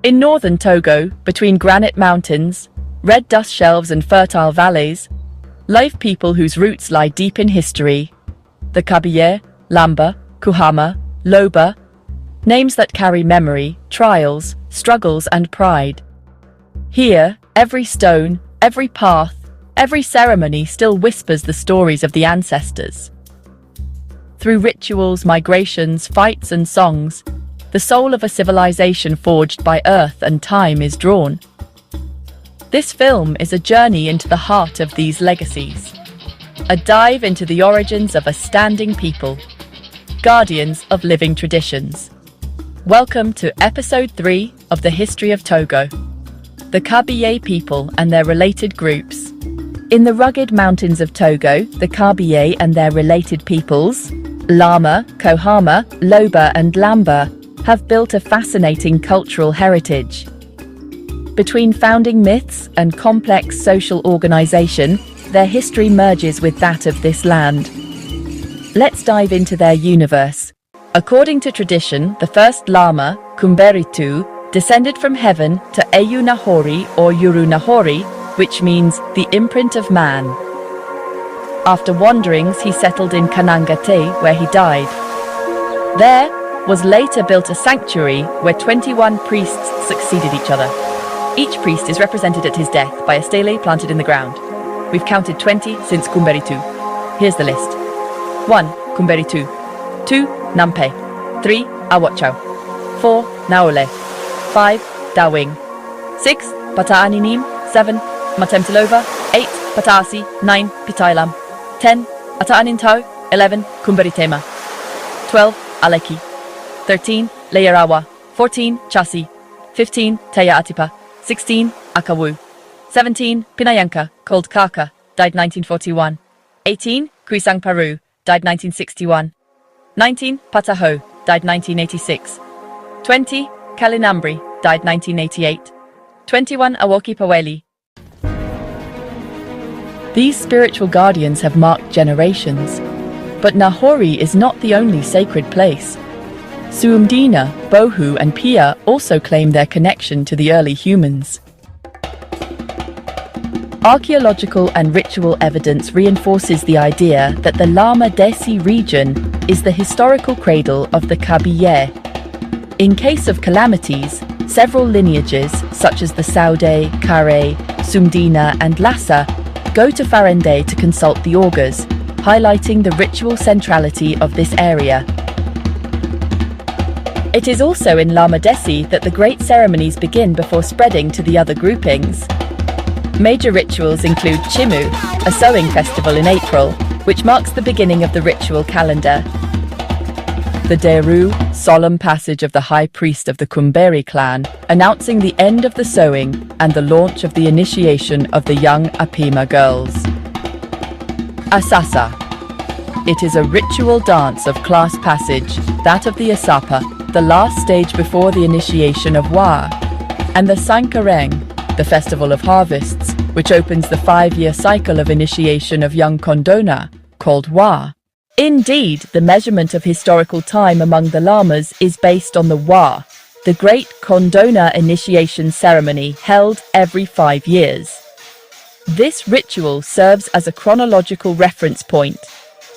In northern Togo, between granite mountains, red dust shelves and fertile valleys, live people whose roots lie deep in history. The Kabiyè, Lamba, Kouhama, Logba, names that carry memory, trials, struggles and pride. Here, every stone, every path, every ceremony still whispers the stories of the ancestors. Through rituals, migrations, fights and songs, the soul of a civilization forged by earth and time is drawn. This film is a journey into the heart of these legacies, a dive into the origins of a standing people, guardians of living traditions. Welcome to Episode 3 of the History of Togo, the Kabiyè people and their related groups. In the rugged mountains of Togo, the Kabiyè and their related peoples, Lama, Kouhama, Logba and Lamba, have built a fascinating cultural heritage. Between founding myths and complex social organization, their history merges with that of this land. Let's dive into their universe. According to tradition, the first Lama, Kumberitu, descended from heaven to Eyu Nahori or Yuru Nahori, which means the imprint of man. After wanderings, he settled in Kanangate, where he died. There was later built a sanctuary where 21 priests succeeded each other. Each priest is represented at his death by a stele planted in the ground. We've counted 20 since Kumberitu. Here's the list. 1. Kumberitu. 2. Nampe. 3. Awachau. 4. Naole. 5. Dawing. 6. Pataaninim. 7. Matemtilova. 8. Patasi. 9. Pitailam. 10. Ataanintau. 11. Kumberitema. 12. Aleki. 13. Leyarawa. 14. Chasi. 15. Teya Atipa. 16. Akawu. 17. Pinayanka, called Kaka, died 1941. 18. Kuisang Paru, died 1961. 19. Pataho, died 1986. 20. Kalinambri, died 1988. 21. Awoki Paweli. These spiritual guardians have marked generations. But Nahori is not the only sacred place. Suumdina, Bohu and Pia also claim their connection to the early humans. Archaeological and ritual evidence reinforces the idea that the Lama Desi region is the historical cradle of the Kabiyè. In case of calamities, several lineages, such as the Saude, Kare, Sumdina and Lassa, go to Farende to consult the augurs, highlighting the ritual centrality of this area. It is also in Lama Desi that the great ceremonies begin before spreading to the other groupings. Major rituals include Chimu, a sowing festival in April, which marks the beginning of the ritual calendar. The Deru, solemn passage of the high priest of the Kumberi clan, announcing the end of the sowing and the launch of the initiation of the young Apima girls. Asasa. It is a ritual dance of class passage, that of the Asapa, the last stage before the initiation of Waah, and the Sankareng, the festival of harvests, which opens the 5-year cycle of initiation of young Kondona, called Waah. Indeed, the measurement of historical time among the Lamas is based on the Waah, the great Kondona initiation ceremony held every 5 years. This ritual serves as a chronological reference point.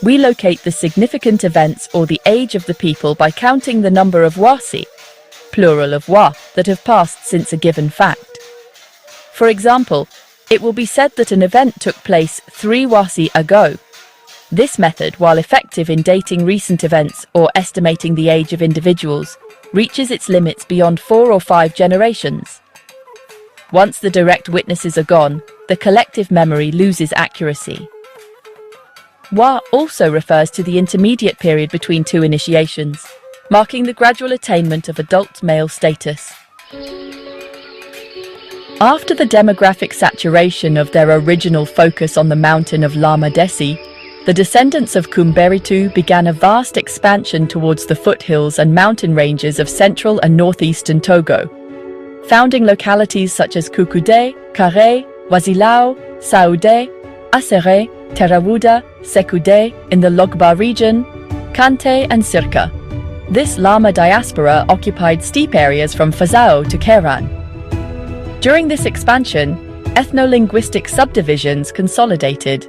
We locate the significant events or the age of the people by counting the number of wasi, plural of Waah, that have passed since a given fact. For example, it will be said that an event took place 3 wasi ago. This method, while effective in dating recent events or estimating the age of individuals, reaches its limits beyond 4 or 5 generations. Once the direct witnesses are gone, the collective memory loses accuracy. Waah also refers to the intermediate period between 2 initiations, marking the gradual attainment of adult male status. After the demographic saturation of their original focus on the mountain of Lama Desi, the descendants of Kumberitu began a vast expansion towards the foothills and mountain ranges of central and northeastern Togo, founding localities such as Kukude, Kare, Wazilao, Saude, Asere, Terrawuda, Sekude in the Logba region, Kante and Sirka. This Lama diaspora occupied steep areas from Fazao to Keran. During this expansion, ethno-linguistic subdivisions consolidated.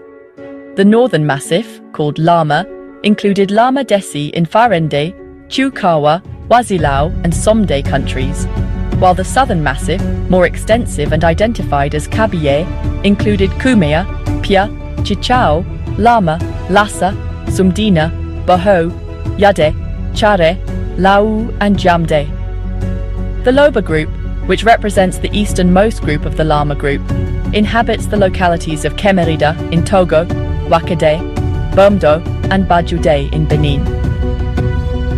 The northern massif, called Lama, included Lama Desi in Farende, Chukawa, Wazilao and Somde countries, while the southern massif, more extensive and identified as Kabiyè, included Kouhama, Pia, Chichao, Lama, Lassa, Sumdina, Boho, Yade, Chare, Lau and Jamde. The Logba group, which represents the easternmost group of the Lama group, inhabits the localities of Kemerida in Togo, Wakade, Bomdo and Bajude in Benin.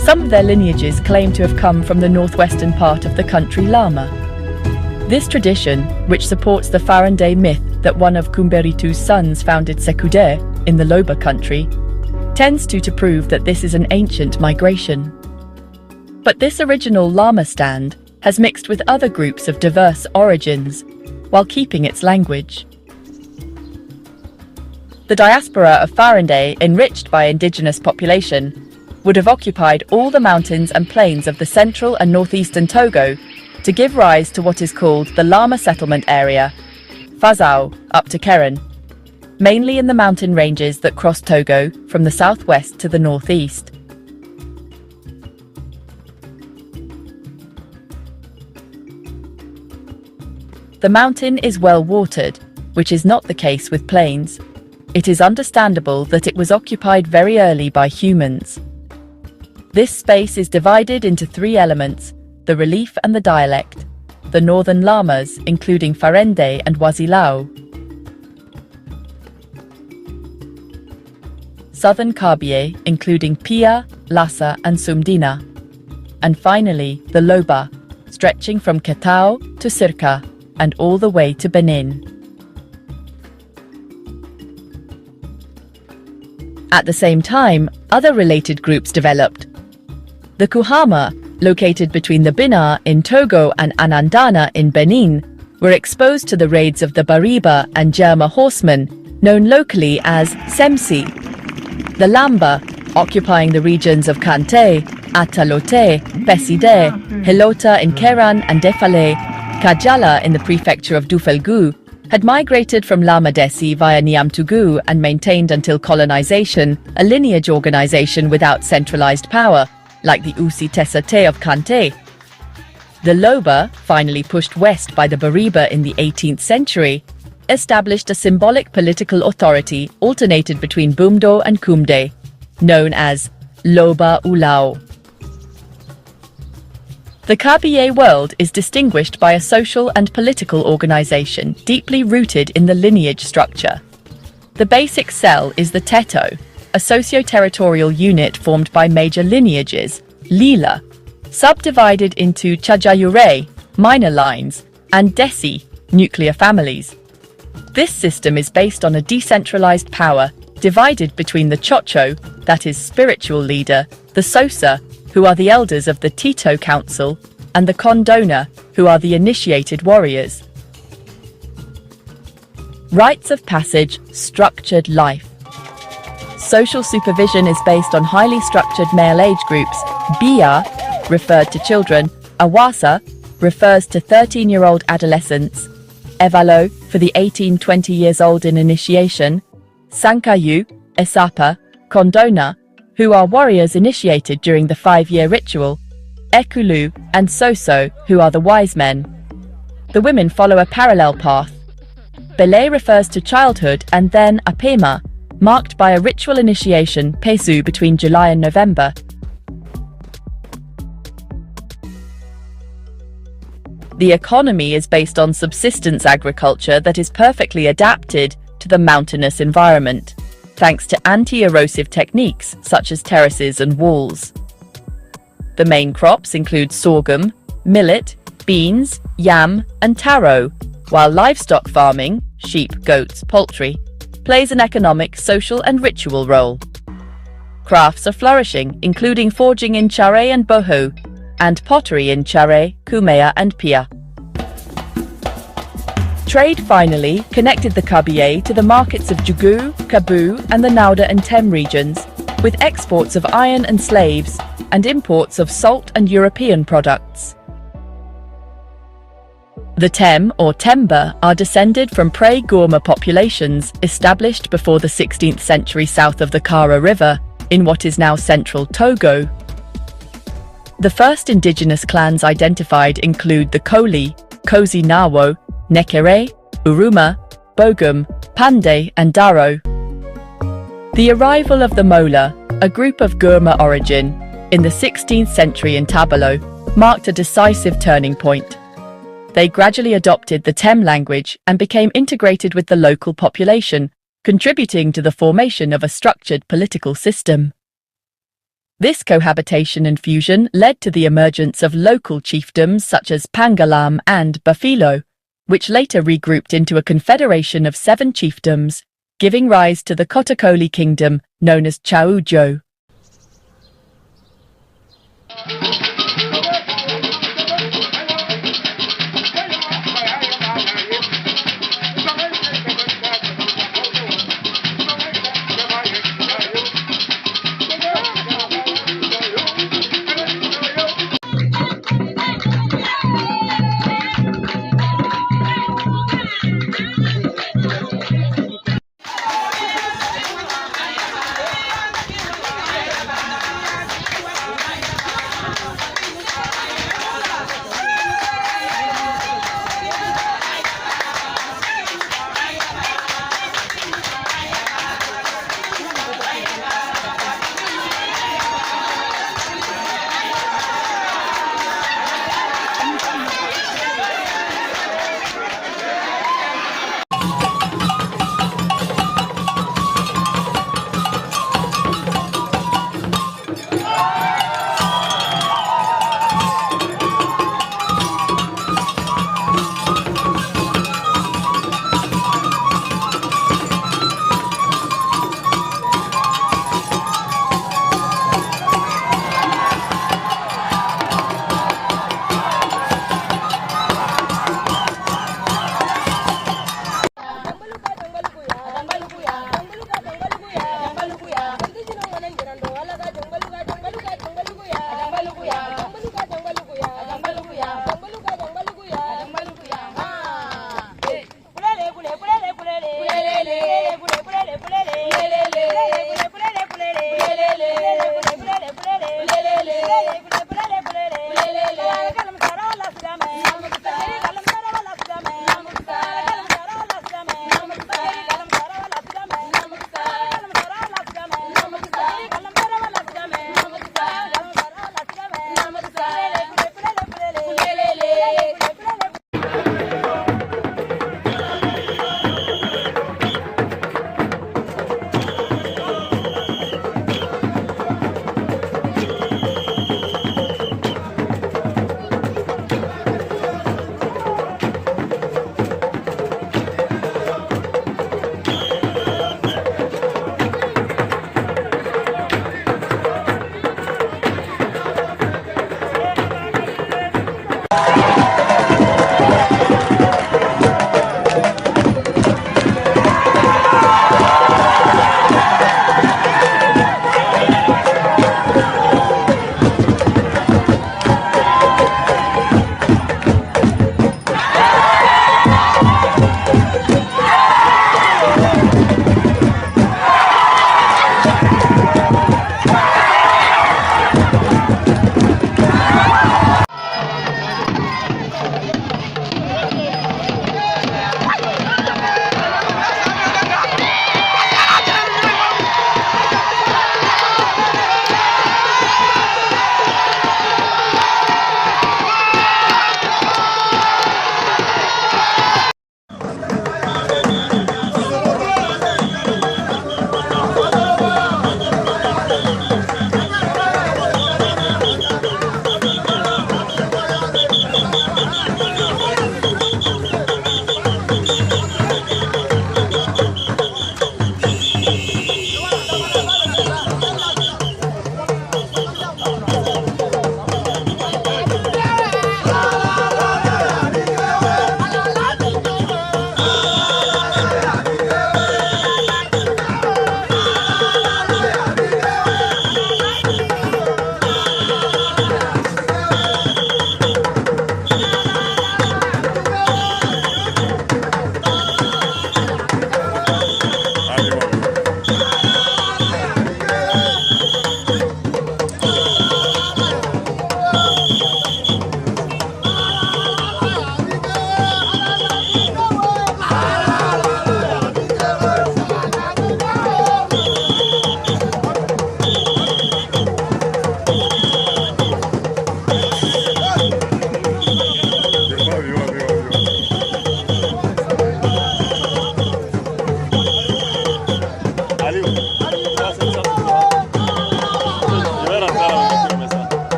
Some of their lineages claim to have come from the northwestern part of the country Lama. This tradition, which supports the Farende myth that one of Kumberitu's sons founded Sekudé in the Logba country, tends to prove that this is an ancient migration. But this original Lama stand has mixed with other groups of diverse origins, while keeping its language. The diaspora of Farende, enriched by indigenous population, would have occupied all the mountains and plains of the central and northeastern Togo to give rise to what is called the Lama settlement area, Fazao, up to Keran, mainly in the mountain ranges that cross Togo from the southwest to the northeast. The mountain is well watered, which is not the case with plains. It is understandable that it was occupied very early by humans. This space is divided into three elements: the relief and the dialect, the northern Lamas, including Farende and Wazilao, southern Kabiyè, including Pia, Lassa and Sumdina, and finally the Logba, stretching from Ketao to Sirka and all the way to Benin. At the same time, other related groups developed. The Kouhama, located between the Bina in Togo and Anandana in Benin, were exposed to the raids of the Bariba and Jerma horsemen, known locally as Semsi. The Lamba, occupying the regions of Kante, Atalote, Peside, Hilota in Keran and Defale, Kajala in the prefecture of Dufelgu, had migrated from Lama Desi via Niamtougou and maintained until colonization a lineage organization without centralized power, like the Usi Tesate of Kante. The Logba, finally pushed west by the Bariba in the 18th century, established a symbolic political authority alternated between Bumdo and Kumde, known as Loba Ulao. The Kabiyè world is distinguished by a social and political organization deeply rooted in the lineage structure. The basic cell is the Teto, a socio-territorial unit formed by major lineages, Lila, subdivided into Chajayure, minor lines, and Desi, nuclear families. This system is based on a decentralized power divided between the Chocho, that is spiritual leader, the Sosa, who are the elders of the Tito Council, and the Kondona, who are the initiated warriors. Rites of passage, structured life. Social supervision is based on highly structured male age groups. Bia, referred to children, Awasa, refers to 13-year-old adolescents, Evalo, for the 18-20 years old in initiation, Sankayu, Esapa, Kondona, who are warriors initiated during the 5-year ritual, Ekulu, and Soso, who are the wise men. The women follow a parallel path. Bele refers to childhood, and then Apema, marked by a ritual initiation, Pesu, between July and November. The economy is based on subsistence agriculture that is perfectly adapted to the mountainous environment, thanks to anti-erosive techniques such as terraces and walls. The main crops include sorghum, millet, beans, yam, and taro, while livestock farming, sheep, goats, poultry, plays an economic, social, and ritual role. Crafts are flourishing, including forging in Chare and Boho, and pottery in Chare, Kumea, and Pia. Trade finally connected the Kabiyè to the markets of Jugu, Kabu, and the Nauda and Tem regions, with exports of iron and slaves, and imports of salt and European products. The Tem or Temba are descended from pre-Kouhama populations established before the 16th century south of the Kara River, in what is now central Togo. The first indigenous clans identified include the Koli, Kozi Nawo, Nekere, Uruma, Bogum, Pandey and Daro. The arrival of the Mola, a group of Kouhama origin, in the 16th century in Tabalo, marked a decisive turning point. They gradually adopted the Tem language and became integrated with the local population, contributing to the formation of a structured political system. This cohabitation and fusion led to the emergence of local chiefdoms such as Pangalam and Bafilo, which later regrouped into a confederation of 7 chiefdoms, giving rise to the Kotakoli kingdom known as Chaujo.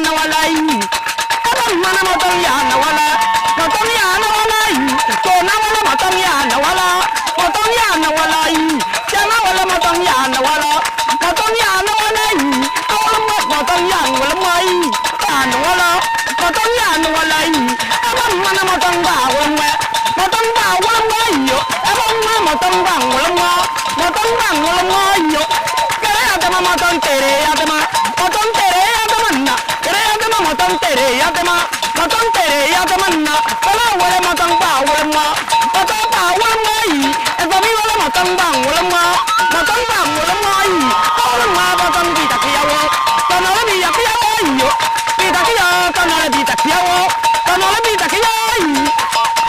na wala yi aba mana matong ya na wala matong ya na wala yi to na wala matong ya na wala matong ya na wala yi chana wala matong ya na wala matong ya na wala yi awala matong ya wala mai na wala matong ya na wala yi aba mana matong ba wala matong ba wala yo aba mana matong ba wala matong ba wala yo kare adama matong tere adama matong tere adama na kare adama matong tere adama na wala wala matong ba wala yi aba mi wala matong ba wala yi awala matong bi takiyawo tanala bi yakiyawo yo bi takiya tanala bi takiyawo tanala bi takiyawo yi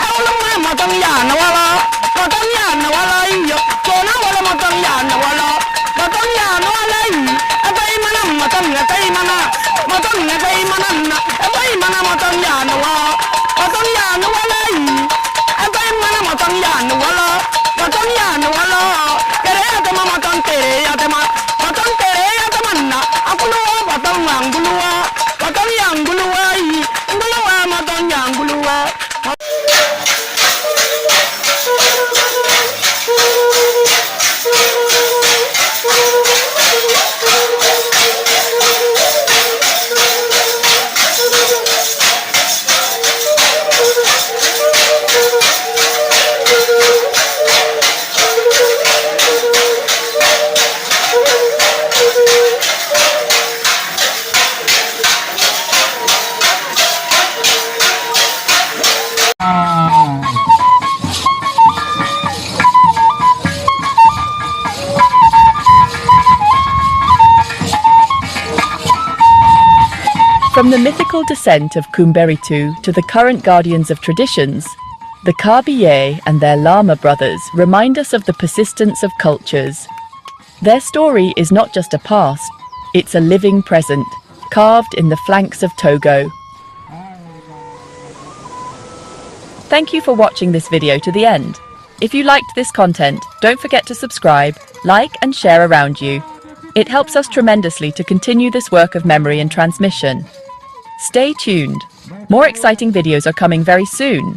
awala matong ya na wala yo tona wala matong ya na wala yi abai mana matong ya tai mana na abai mana matong ya na wala yi abai mana matong ya na wala kere adama matong tere adama na akulu matong yang guluwa yi guluwa matong yang guluwa. From the mythical descent of Kumberitu to the current guardians of traditions, the Kabiyè and their Lama brothers remind us of the persistence of cultures. Their story is not just a past, it's a living present, carved in the flanks of Togo. Thank you for watching this video to the end. If you liked this content, don't forget to subscribe, like and share around you. It helps us tremendously to continue this work of memory and transmission. Stay tuned. More exciting videos are coming very soon.